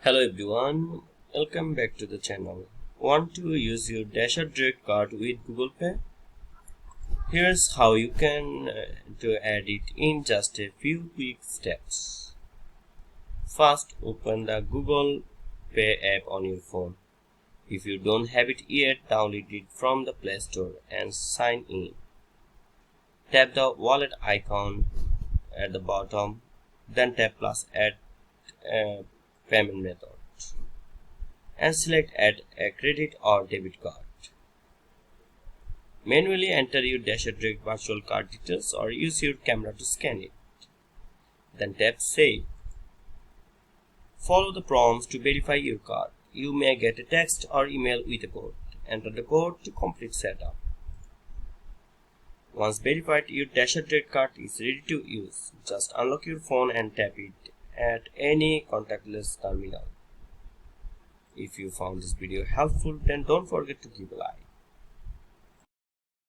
Hello everyone, welcome back to the channel. Want to use your Dash or Direct card with Google Pay? Here's how you can to add it in just a few quick steps. First, open the Google Pay app on your phone. If you don't have it yet, download it from the Play Store and sign in. Tap the wallet icon at the bottom, then tap plus add payment method and select add a credit or debit card. Manually enter your Dash or Direct virtual card details or use your camera to scan it. Then tap save. Follow the prompts to verify your card. You may get a text or email with a code. Enter the code to complete setup. Once verified, your Dash or Direct card is ready to use. Just unlock your phone and tap it at any contactless terminal. If you found this video helpful, then don't forget to give a like.